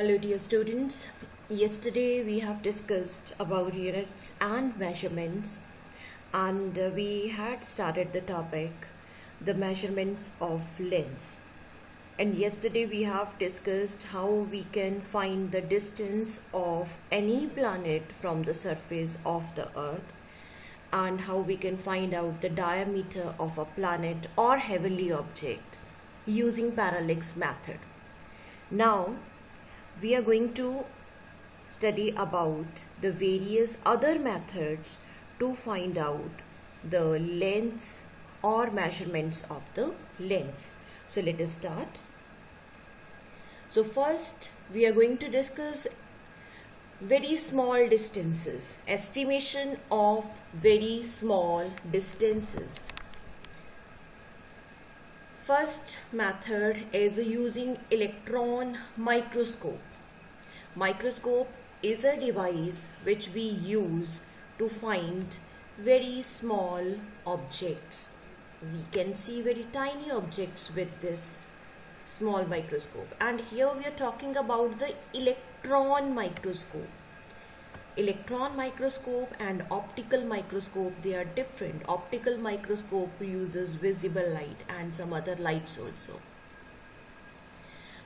Hello dear students. Yesterday we have discussed about units and measurements, and we had started the topic the measurements of lengths. And yesterday we have discussed how we can find the distance of any planet from the surface of the earth, and how we can find out the diameter of a planet or heavenly object using parallax method. Now we are going to study about the various other methods to find out the lengths or measurements of the lengths. So let us start. So first we are going to discuss very small distances, estimation of very small distances. First method is using electron microscope. Microscope is a device which we use to find very small objects. We can see very tiny objects with this small microscope, and here we are talking about the electron microscope. Electron microscope and optical microscope, they are different. Optical microscope uses visible light and some other lights also.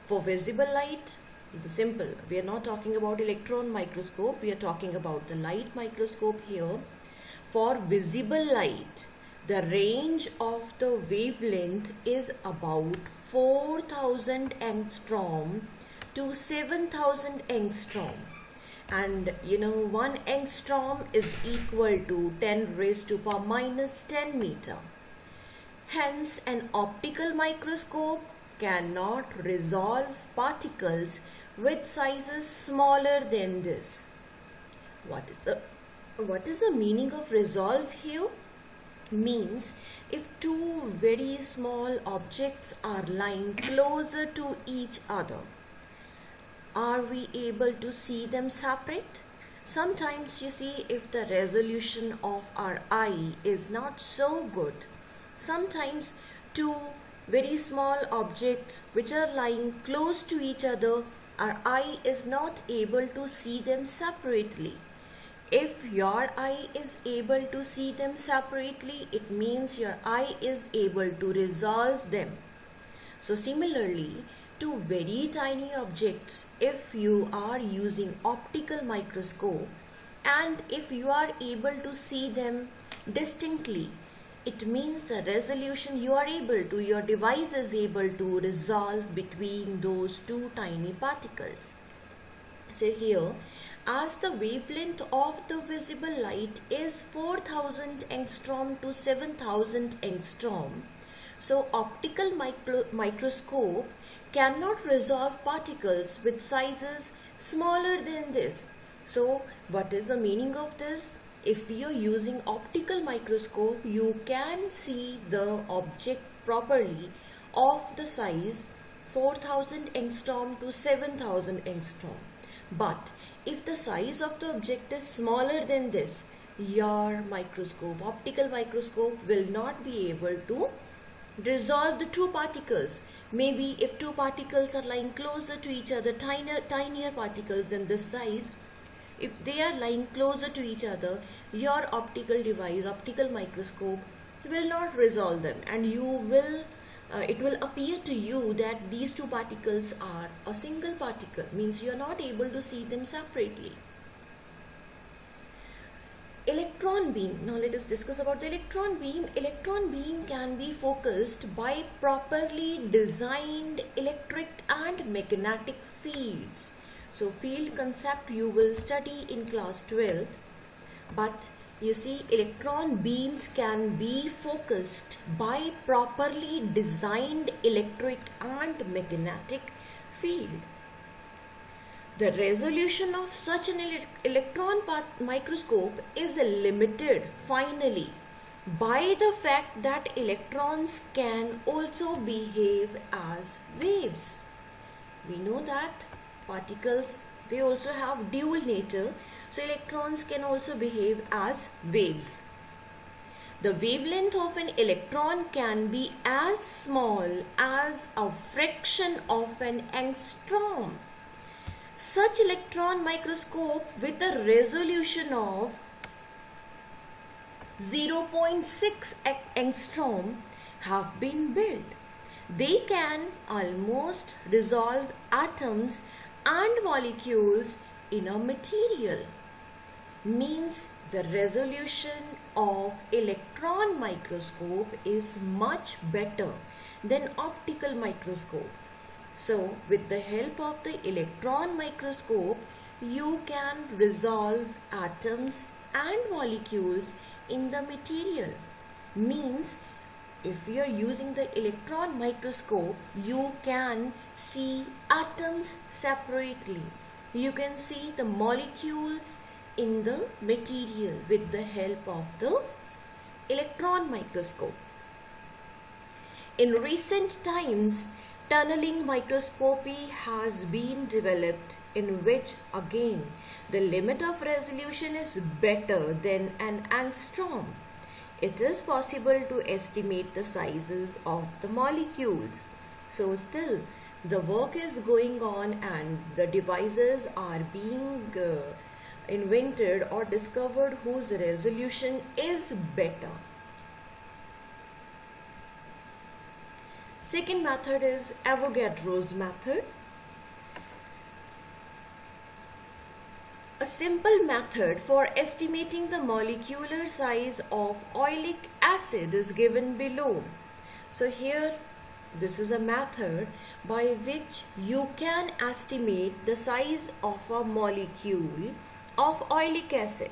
For visible light, the simple, we are not talking about electron microscope, we are talking about the light microscope here. For visible light, the range of the wavelength is about 4000 angstrom to 7000 angstrom. And 1 angstrom is equal to 10 raised to power minus 10 meter. Hence, an optical microscope cannot resolve particles with sizes smaller than this. What is the meaning of resolve here? Means if two very small objects are lying closer to each other, are we able to see them separate? Sometimes you see, if the resolution of our eye is not so good, sometimes two very small objects which are lying close to each other, our eye is not able to see them separately. If your eye is able to see them separately, it means your eye is able to resolve them. So similarly, to very tiny objects, if you are using optical microscope and if you are able to see them distinctly, it means the resolution you are able to, your device is able to resolve between those two tiny particles. So here, as the wavelength of the visible light is 4000 angstrom to 7000 angstrom, so optical microscope cannot resolve particles with sizes smaller than this. So what is the meaning of this? If you are using optical microscope, you can see the object properly of the size 4000 angstrom to 7000 angstrom. But if the size of the object is smaller than this, your microscope, optical microscope, will not be able to resolve the two particles. Maybe if two particles are lying closer to each other, tinier particles in this size, if they are lying closer to each other, your optical device, optical microscope, will not resolve them, and it will appear to you that these two particles are a single particle, means you are not able to see them separately. Electron beam. Now let us discuss about the electron beam. Electron beam can be focused by properly designed electric and magnetic fields. So field concept you will study in class 12th, but you see, electron beams can be focused by properly designed electric and magnetic field. The resolution of such an electron microscope is limited finally by the fact that electrons can also behave as waves. We know that particles, they also have dual nature, so electrons can also behave as waves. The wavelength of an electron can be as small as a fraction of an angstrom. Such electron microscope with a resolution of 0.6 angstrom have been built. They can almost resolve atoms and molecules in a material. Means the resolution of electron microscope is much better than optical microscope. So with the help of the electron microscope, you can resolve atoms and molecules in the material. Means if we are using the electron microscope, you can see atoms separately. You can see the molecules in the material with the help of the electron microscope. In recent times, tunneling microscopy has been developed, in which again the limit of resolution is better than an angstrom. It is possible to estimate the sizes of the molecules. So still the work is going on and the devices are being invented or discovered whose resolution is better. Second method is Avogadro's method. A simple method for estimating the molecular size of oleic acid is given below. So here this is a method by which you can estimate the size of a molecule of oleic acid.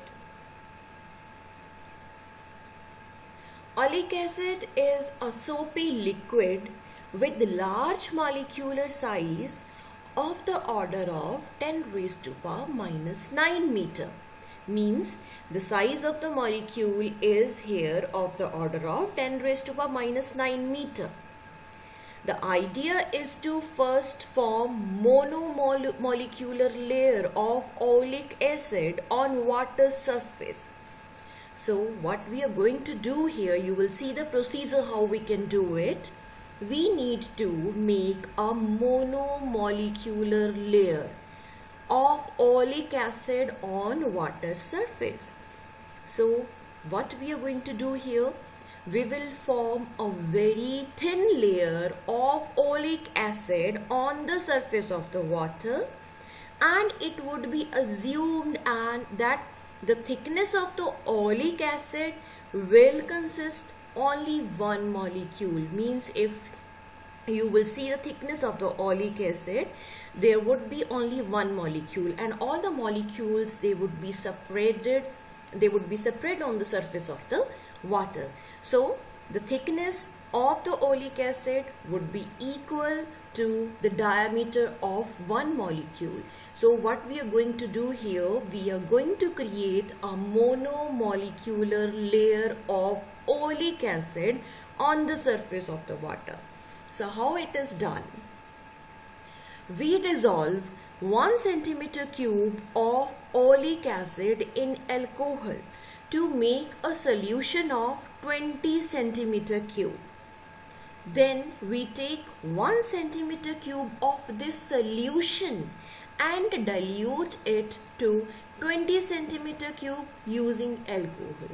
Oleic acid is a soapy liquid with large molecular size of the order of 10 raised to power minus 9 meter. Means the size of the molecule is here of the order of 10 raised to power minus 9 meter. The idea is to first form monomolecular layer of oleic acid on water surface. So what we are going to do here, you will see the procedure how we can do it. We need to make a monomolecular layer of oleic acid on water surface. So what we are going to do here, we will form a very thin layer of oleic acid on the surface of the water, and it would be assumed and that the thickness of the oleic acid will consist only one molecule. Means if you will see the thickness of the oleic acid, there would be only one molecule, and all the molecules they would be separated on the surface of the water. So the thickness of the oleic acid would be equal to the diameter of one molecule. So what we are going to do here, we are going to create a monomolecular layer of oleic acid on the surface of the water. So how it is done? We dissolve 1 centimeter cube of oleic acid in alcohol to make a solution of 20 centimeter cube. Then we take 1 centimeter cube of this solution and dilute it to 20 centimeter cube using alcohol.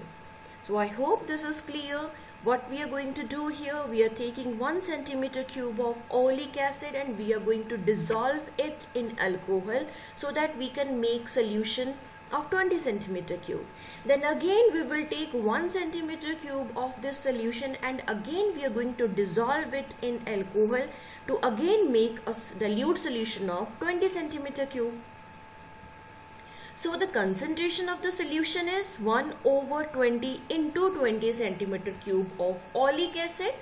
So I hope this is clear. What we are going to do here, we are taking 1 centimeter cube of oleic acid and we are going to dissolve it in alcohol so that we can make solution of 20 centimeter cube. Then again we will take 1 centimeter cube of this solution and again we are going to dissolve it in alcohol to again make a dilute solution of 20 centimeter cube. So the concentration of the solution is 1/20 into 20 centimeter cube of oleic acid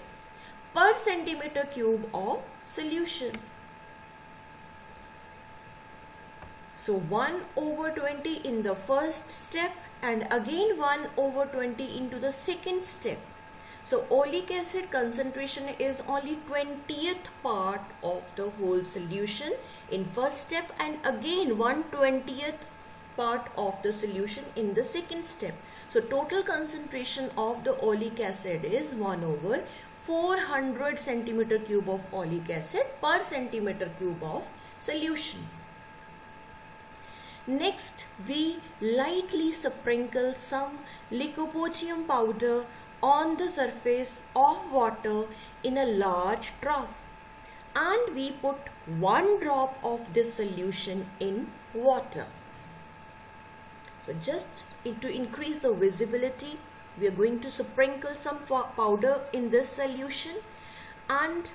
per centimeter cube of solution. So 1/20 in the first step and again 1/20 into the second step. So oleic acid concentration is only 20th part of the whole solution in first step and again 1/20th part of the solution in the second step. So total concentration of the oleic acid is 1/400 centimeter cube of oleic acid per centimeter cube of solution. Next, we lightly sprinkle some lycopodium powder on the surface of water in a large trough, and we put 1 drop of this solution in water. So just to increase the visibility, we are going to sprinkle some powder in this solution and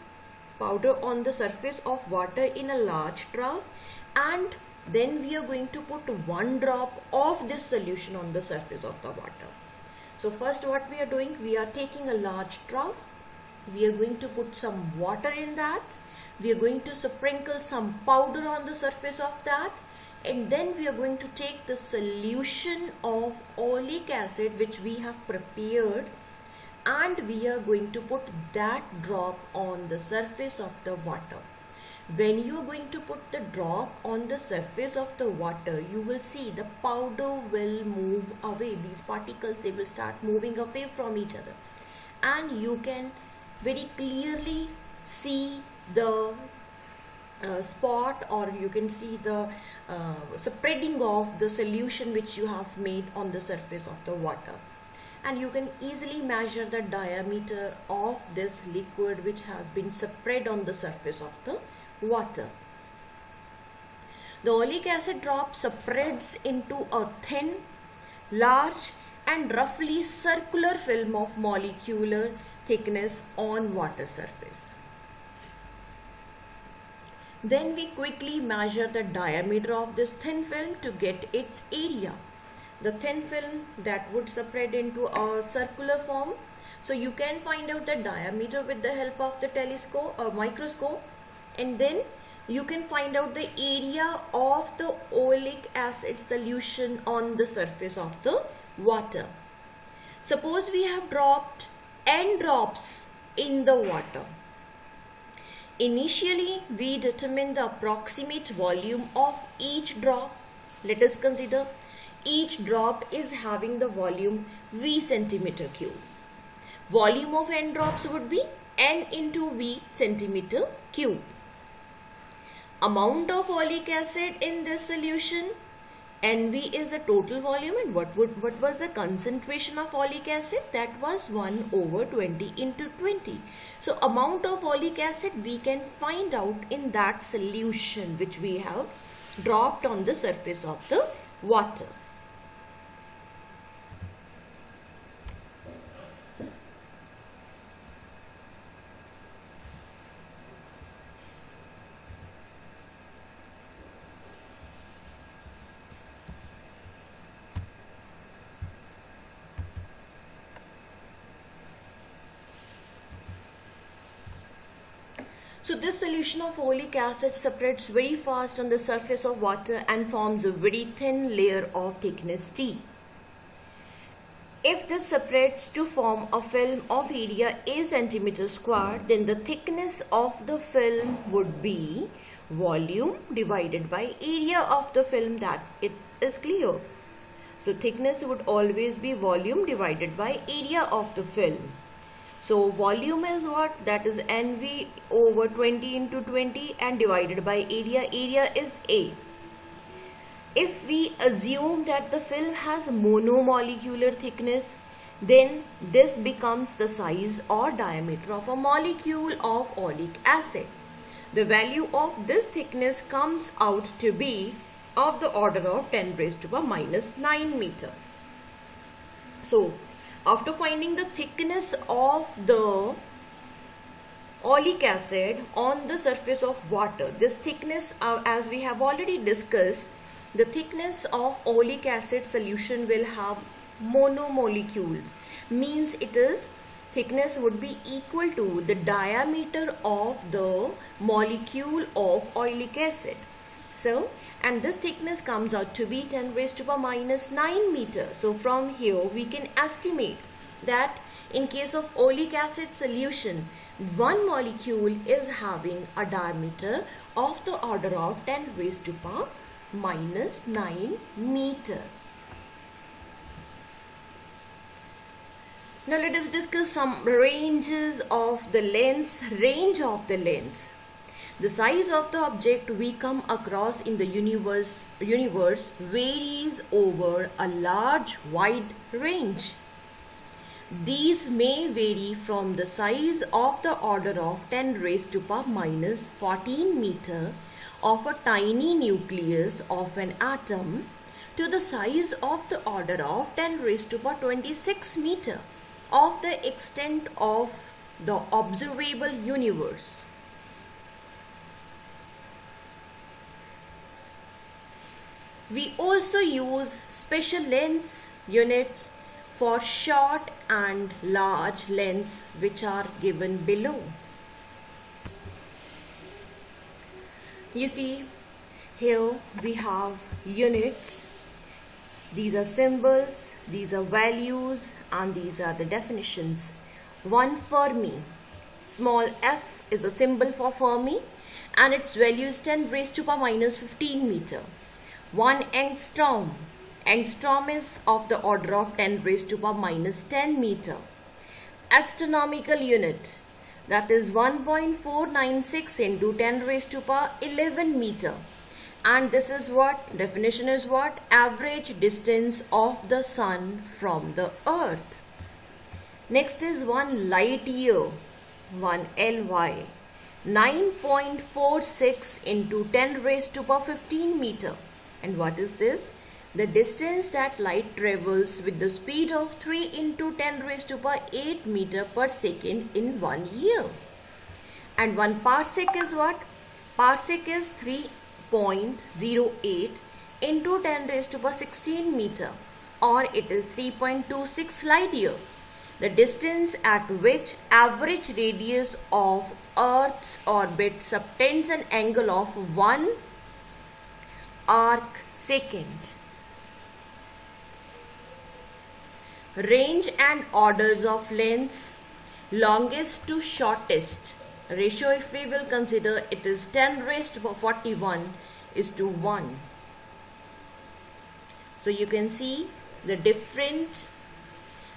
powder on the surface of water in a large trough, and then we are going to put 1 drop of this solution on the surface of the water. So first what we are doing, we are taking a large trough, we are going to put some water in that, we are going to sprinkle some powder on the surface of that, and then we are going to take the solution of oleic acid which we have prepared, and we are going to put that drop on the surface of the water. When you are going to put the drop on the surface of the water, you will see the powder will move away. These particles, they will start moving away from each other, and you can very clearly see the spot, or you can see the spreading of the solution which you have made on the surface of the water. And you can easily measure the diameter of this liquid which has been spread on the surface of the water. The oleic acid drop spreads into a thin, large and roughly circular film of molecular thickness on water surface. Then we quickly measure the diameter of this thin film to get its area. The thin film that would spread into a circular form. So you can find out the diameter with the help of the telescope or microscope, and then you can find out the area of the oleic acid solution on the surface of the water. Suppose we have dropped n drops in the water. Initially, we determine the approximate volume of each drop. Let us consider each drop is having the volume V centimeter cube. Volume of n drops would be n into V centimeter cube. Amount of oleic acid in this solution, NV is a total volume, and what was the concentration of oleic acid? That was 1 over 20 into 20. So amount of oleic acid we can find out in that solution which we have dropped on the surface of the water. So this solution of oleic acid separates very fast on the surface of water and forms a very thin layer of thickness T. If this separates to form a film of area A centimeter square, then the thickness of the film would be volume divided by area of the film, that it is clear. So thickness would always be volume divided by area of the film. So volume is what? That is NV over 20 into 20 and divided by area. Area is A. If we assume that the film has monomolecular thickness, then this becomes the size or diameter of a molecule of oleic acid. The value of this thickness comes out to be of the order of 10 raised to the minus 9 meter. So after finding the thickness of the oleic acid on the surface of water, this thickness, as we have already discussed, the thickness of oleic acid solution will have monomolecules, means it is thickness would be equal to the diameter of the molecule of oleic acid. So, and this thickness comes out to be 10 raised to the minus 9 meter. So from here we can estimate that in case of oleic acid solution, one molecule is having a diameter of the order of 10 raised to the minus 9 meter. Now let us discuss some ranges of the lengths. Range of the lengths. The size of the object we come across in the universe varies over a large wide range. These may vary from the size of the order of 10 raised to power minus 14 meter of a tiny nucleus of an atom to the size of the order of 10 raised to power 26 meter of the extent of the observable universe. We also use special length units for short and large lengths, which are given below. You see, here we have units. These are symbols, these are values, and these are the definitions. 1 Fermi. Small f is a symbol for Fermi, and its value is 10 raised to power minus 15 meter. 1 angstrom. Angstrom is of the order of 10 raised to power minus 10 meter. Astronomical unit, that is 1.496 into 10 raised to power 11 meter. And this is what, definition is what? Average distance of the sun from the earth. Next is 1 light year, 1 LY. 9.46 into 10 raised to power 15 meter. And what is this? The distance that light travels with the speed of 3 into 10 raised to power 8 meter per second in 1 year. And 1 parsec is what? Parsec is 3.08 into 10 raised to power 16 meter, or it is 3.26 light year. The distance at which average radius of Earth's orbit subtends an angle of 1 arc second. Range and orders of lengths, longest to shortest. Ratio, if we will consider, it is 10 raised to power 41 is to 1. So you can see the different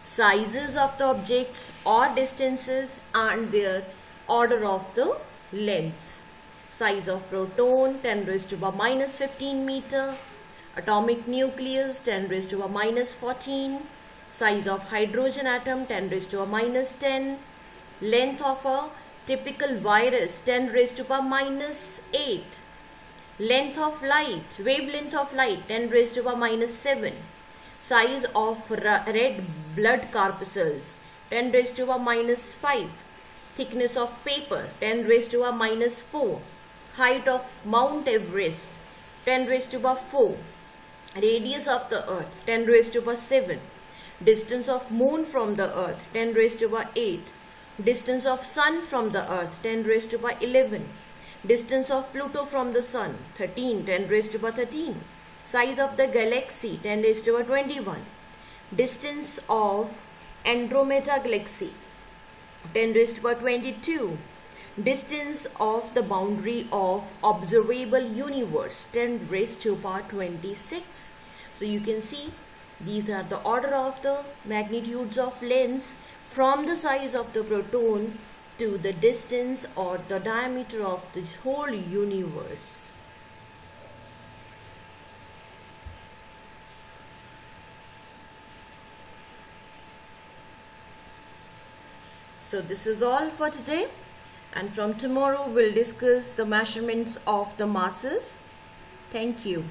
sizes of the objects or distances and their order of the lengths. Size of proton 10 raised to power minus 15 meter. Atomic nucleus 10 raised to power minus 14. Size of hydrogen atom 10 raised to a minus 10. Length of a typical virus 10 raised to power minus 8. Length of light, wavelength of light 10 raised to power minus 7. Size of red blood corpuscles 10 raised to power minus 5. Thickness of paper 10 raised to power minus 4. Height of Mount Everest 10 raised to power 4. Radius of the earth 10 raised to power 7. Distance of moon from the earth 10 raised to power 8. Distance of sun from the earth 10 raised to power 11. Distance of Pluto from the sun 13, 10 raised to power 13. Size of the galaxy 10 raised to power 21. Distance of Andromeda galaxy 10 raised to power 22. Distance of the boundary of observable universe 10 raised to power 26. So you can see these are the order of the magnitudes of lengths from the size of the proton to the distance or the diameter of the whole universe. So this is all for today, and from tomorrow we'll discuss the measurements of the masses. Thank you.